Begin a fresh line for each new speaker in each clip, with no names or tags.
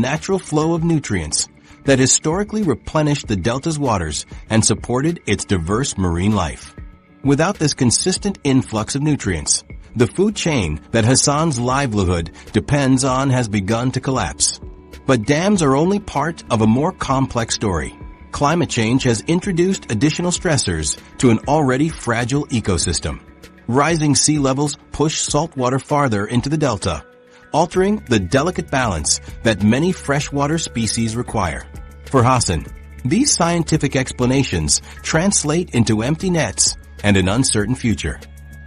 natural flow of nutrients that historically replenished the delta's waters and supported its diverse marine life. Without this consistent influx of nutrients, the food chain that Hassan's livelihood depends on has begun to collapse. But dams are only part of a more complex story. Climate change has introduced additional stressors to an already fragile ecosystem. Rising sea levels push saltwater farther into the delta, altering the delicate balance that many freshwater species require. For Hassan, these scientific explanations translate into empty nets and an uncertain future.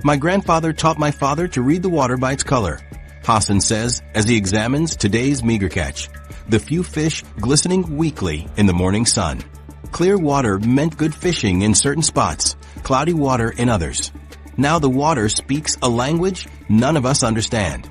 My grandfather taught my father to read the water by its color, Hassan says as he examines today's meager catch, the few fish glistening weakly in the morning sun. Clear water meant good fishing in certain spots, cloudy water in others. Now the water speaks a language none of us understand.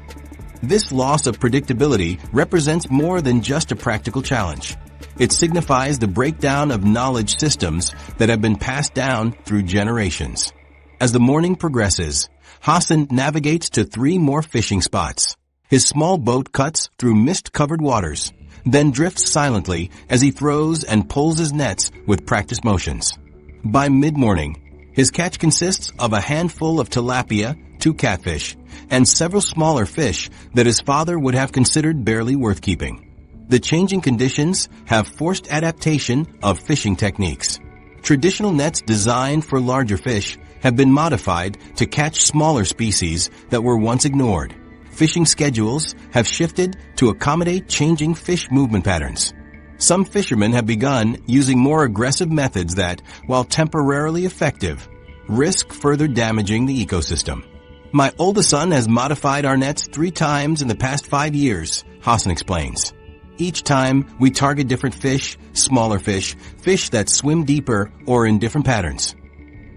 This loss of predictability represents more than just a practical challenge. It signifies the breakdown of knowledge systems that have been passed down through generations. As the morning progresses, Hassan navigates to 3 more fishing spots. His small boat cuts through mist-covered waters, then drifts silently as he throws and pulls his nets with practiced motions. By mid-morning, his catch consists of a handful of tilapia, 2 catfish, and several smaller fish that his father would have considered barely worth keeping. The changing conditions have forced adaptation of fishing techniques. Traditional nets designed for larger fish have been modified to catch smaller species that were once ignored. Fishing schedules have shifted to accommodate changing fish movement patterns. Some fishermen have begun using more aggressive methods that, while temporarily effective, risk further damaging the ecosystem. My oldest son has modified our nets 3 times in the past 5 years, Hassan explains. Each time, we target different fish, smaller fish, fish that swim deeper or in different patterns.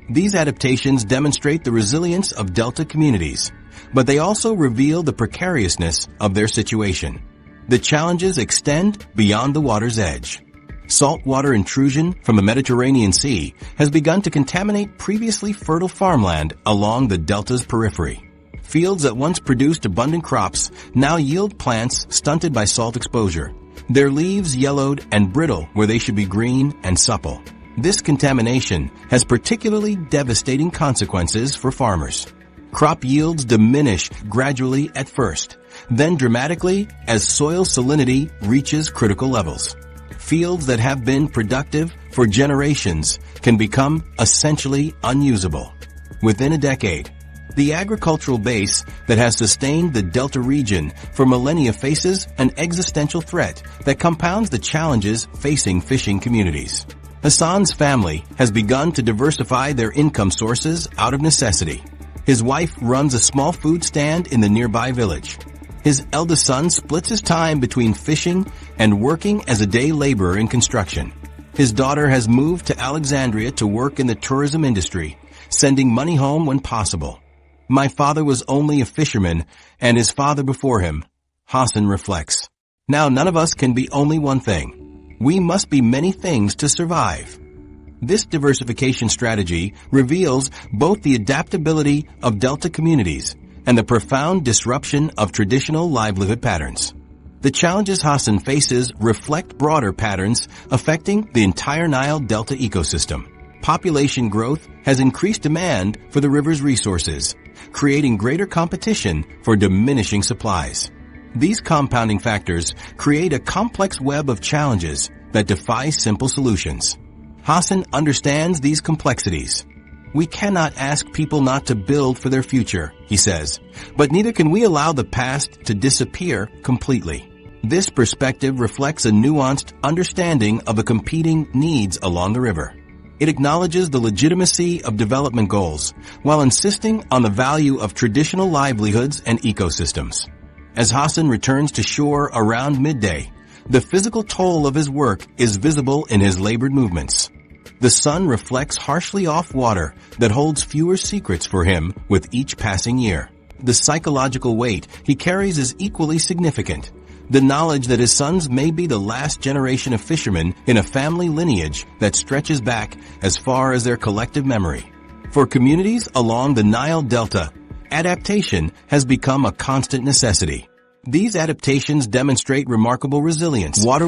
These adaptations demonstrate the resilience of delta communities, but they also reveal the precariousness of their situation. The challenges extend beyond the water's edge. Saltwater intrusion from the Mediterranean Sea has begun to contaminate previously fertile farmland along the delta's periphery. Fields that once produced abundant crops now yield plants stunted by salt exposure, their leaves yellowed and brittle where they should be green and supple. This contamination has particularly devastating consequences for farmers. Crop yields diminish gradually at first, then dramatically as soil salinity reaches critical levels. Fields that have been productive for generations can become essentially unusable. Within a decade, the agricultural base that has sustained the Delta region for millennia faces an existential threat that compounds the challenges facing fishing communities. Hassan's family has begun to diversify their income sources out of necessity. His wife runs a small food stand in the nearby village. His eldest son splits his time between fishing and working as a day laborer in construction. His daughter has moved to Alexandria to work in the tourism industry, sending money home when possible. My father was only a fisherman, and his father before him, Hassan reflects. Now none of us can be only one thing. We must be many things to survive. This diversification strategy reveals both the adaptability of delta communities and the profound disruption of traditional livelihood patterns. The challenges Hassan faces reflect broader patterns affecting the entire Nile Delta ecosystem. Population growth has increased demand for the river's resources, creating greater competition for diminishing supplies. These compounding factors create a complex web of challenges that defy simple solutions. Hassan understands these complexities. We cannot ask people not to build for their future, he says, but neither can we allow the past to disappear completely. This perspective reflects a nuanced understanding of the competing needs along the river. It acknowledges the legitimacy of development goals while insisting on the value of traditional livelihoods and ecosystems. As Hassan returns to shore around midday, the physical toll of his work is visible in his labored movements. The sun reflects harshly off water that holds fewer secrets for him with each passing year. The psychological weight he carries is equally significant. The knowledge that his sons may be the last generation of fishermen in a family lineage that stretches back as far as their collective memory. For communities along the Nile Delta, adaptation has become a constant necessity. These adaptations demonstrate remarkable resilience. Water